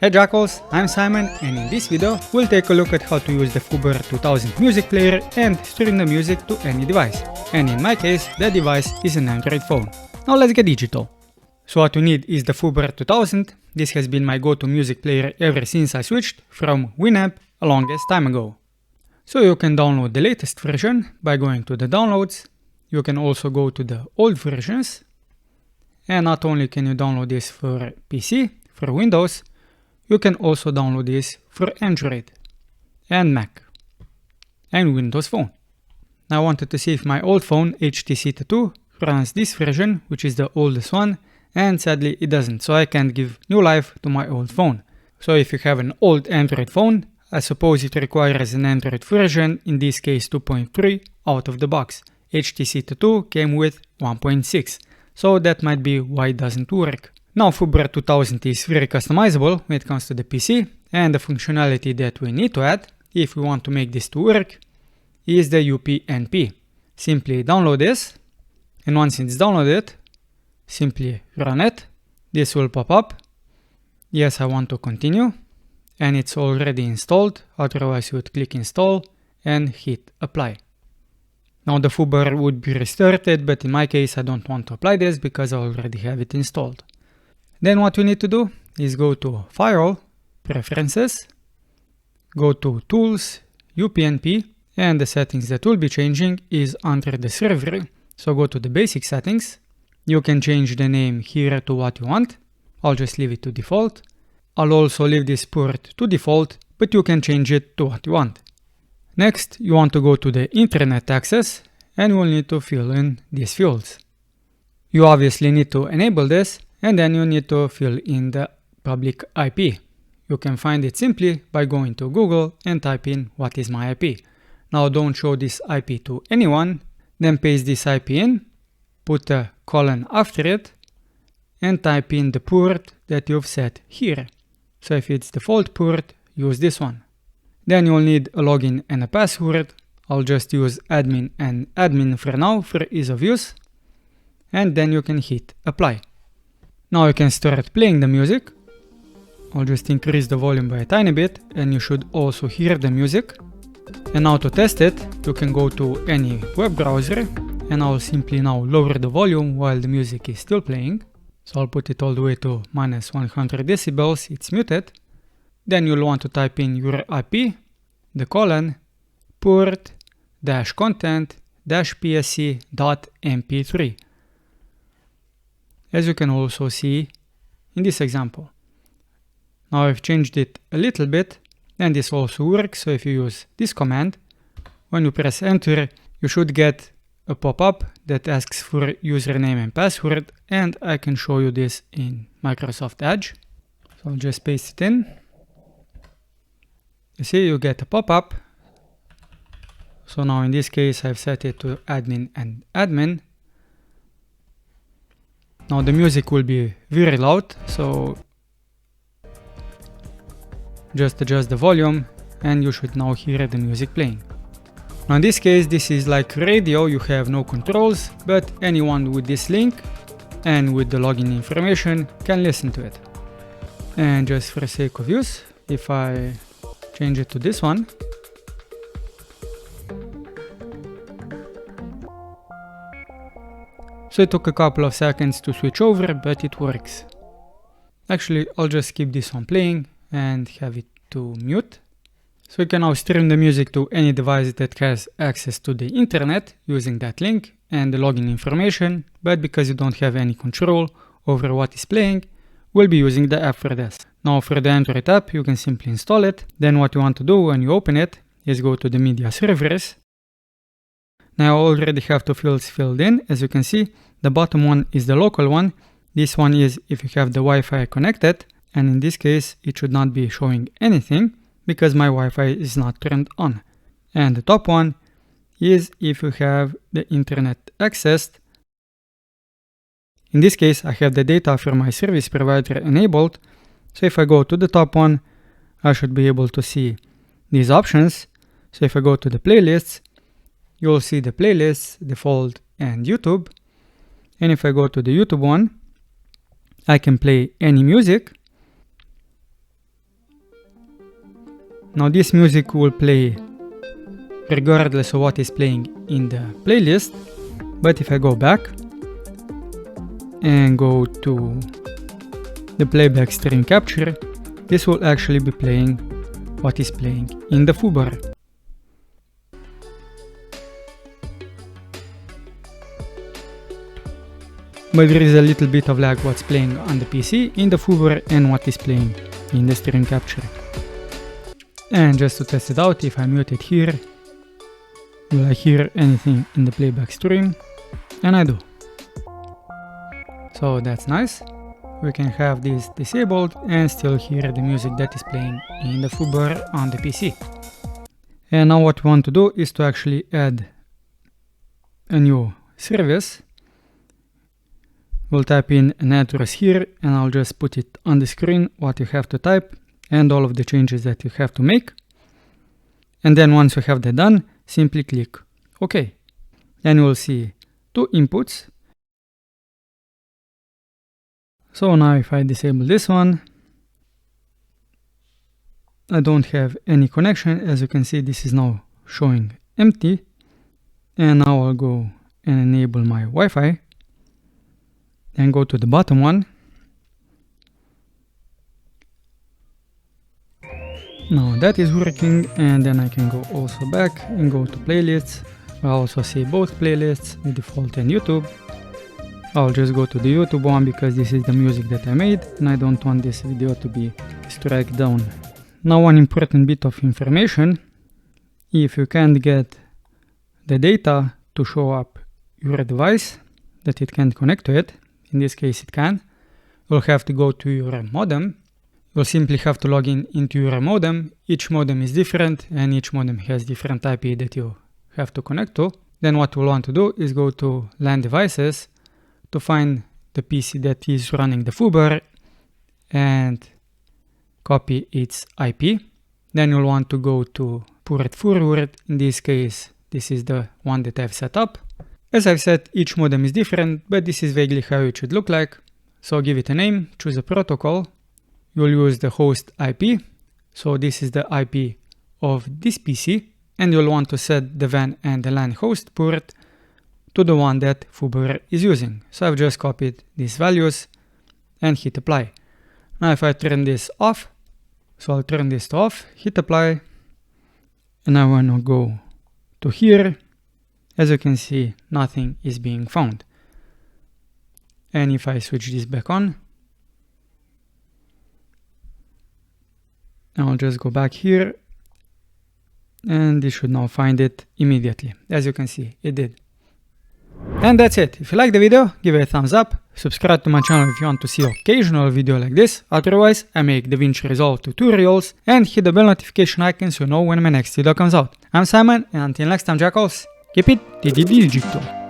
Hey Jackals, I'm Simon, and in this video we'll take a look at how to use the Foobar2000 music player and stream the music to any device. And in my case, the device is an Android phone. Now let's get digital. So what you need is the Foobar2000. This has been my go-to music player ever since I switched from Winamp a longest time ago. So you can download the latest version by going to the downloads. You can also go to the old versions. And not only can you download this for PC, for Windows, you can also download this for Android and Mac and Windows Phone. Now I wanted to see if my old phone HTC Tattoo runs this version, which is the oldest one, and sadly it doesn't, so I can't give new life to my old phone. So if you have an old Android phone, I suppose it requires an Android version, in this case 2.3 out of the box. HTC Tattoo came with 1.6, so that might be why it doesn't work. Now Foobar2000 is very customizable when it comes to the PC, and the functionality that we need to add, if we want to make this to work, is the UPnP. Simply download this, and once it's downloaded, simply run it. This will pop up. Yes, I want to continue, and it's already installed, otherwise you would click install and hit apply. Now the Foobar would be restarted, but in my case I don't want to apply this because I already have it installed. Then what you need to do is go to File, Preferences, go to Tools, UPnP, and the settings that will be changing is under the server. So go to the basic settings. You can change the name here to what you want. I'll just leave it to default. I'll also leave this port to default, but you can change it to what you want. Next, you want to go to the internet access and you will need to fill in these fields. You obviously need to enable this, and then you need to fill in the public IP. You can find it simply by going to Google and type in what is my IP. Now don't show this IP to anyone, then paste this IP in, put a colon after it, and type in the port that you've set here. So if it's default port, use this one. Then you'll need a login and a password. I'll just use admin and admin for now for ease of use. And then you can hit apply. Now you can start playing the music. I'll just increase the volume by a tiny bit and you should also hear the music. And now to test it, you can go to any web browser and I'll simply now lower the volume while the music is still playing. So I'll put it all the way to minus 100 decibels, it's muted. Then you'll want to type in your IP, the colon, port, dash content, dash psc dot mp3. As you can also see in this example. Now I've changed it a little bit, and this also works. So if you use this command, when you press enter, you should get a pop-up that asks for username and password, and I can show you this in Microsoft Edge. So I'll just paste it in. You see, you get a pop-up. So now in this case I've set it to admin and admin. Now the music will be very loud, so just adjust the volume and you should now hear the music playing. Now in this case, this is like radio, you have no controls, but anyone with this link and with the login information can listen to it. And just for sake of use, if I change it to this one, so it took a couple of seconds to switch over, but it works. Actually, I'll just keep this one playing and have it to mute. So you can now stream the music to any device that has access to the internet using that link and the login information, but because you don't have any control over what is playing, we'll be using the app for this. Now for the Android app, you can simply install it. Then what you want to do when you open it is go to the media servers. Now I already have two fields filled in. As you can see, the bottom one is the local one. This one is if you have the Wi-Fi connected, and in this case it should not be showing anything because my Wi-Fi is not turned on. And the top one is if you have the internet accessed. In this case I have the data for my service provider enabled, so if I go to the top one, I should be able to see these options. So if I go to the playlists, you'll see the playlists, default and YouTube. And if I go to the YouTube one, I can play any music. Now this music will play regardless of what is playing in the playlist, but if I go back and go to the playback stream capture, this will actually be playing what is playing in the foobar. But there is a little bit of lag what's playing on the PC in the foobar and what is playing in the stream capture. And just to test it out, if I mute it here, will I hear anything in the playback stream? And I do. So that's nice. We can have this disabled and still hear the music that is playing in the foobar on the PC. And now what we want to do is to actually add a new service. We'll type in an address here and I'll just put it on the screen what you have to type and all of the changes that you have to make. And then once you have that done, simply click OK. Then you will see two inputs. So now if I disable this one, I don't have any connection. As you can see, this is now showing empty. And now I'll go and enable my Wi-Fi. And go to the bottom one. Now that is working, and then I can go also back and go to playlists. I also see both playlists, the default and YouTube. I'll just go to the YouTube one because this is the music that I made and I don't want this video to be struck down. Now one important bit of information: if you can't get the data to show up your device, that it can't connect to it, in this case it can, you'll have to go to your modem. You'll simply have to log in into your modem. Each modem is different and each modem has different IP that you have to connect to. Then what you'll want to do is go to LAN devices to find the PC that is running the foobar and copy its IP. Then you'll want to go to port forward. In this case, this is the one that I've set up. As I've said, each modem is different, but this is vaguely how it should look like. So give it a name, choose a protocol. You'll use the host IP. So this is the IP of this PC. And you'll want to set the WAN and the LAN host port to the one that foobar is using. So I've just copied these values and hit apply. Now if I turn this off, so I'll turn this to off, hit apply. And I want to go to here. As you can see, nothing is being found. And if I switch this back on, I'll just go back here and this should now find it immediately. As you can see, it did. And that's it. If you like the video, give it a thumbs up, subscribe to my channel if you want to see occasional video like this. Otherwise, I make DaVinci Resolve tutorials, and hit the bell notification icon so you know when my next video comes out. I'm Simon, and until next time, jackals, keep it digital.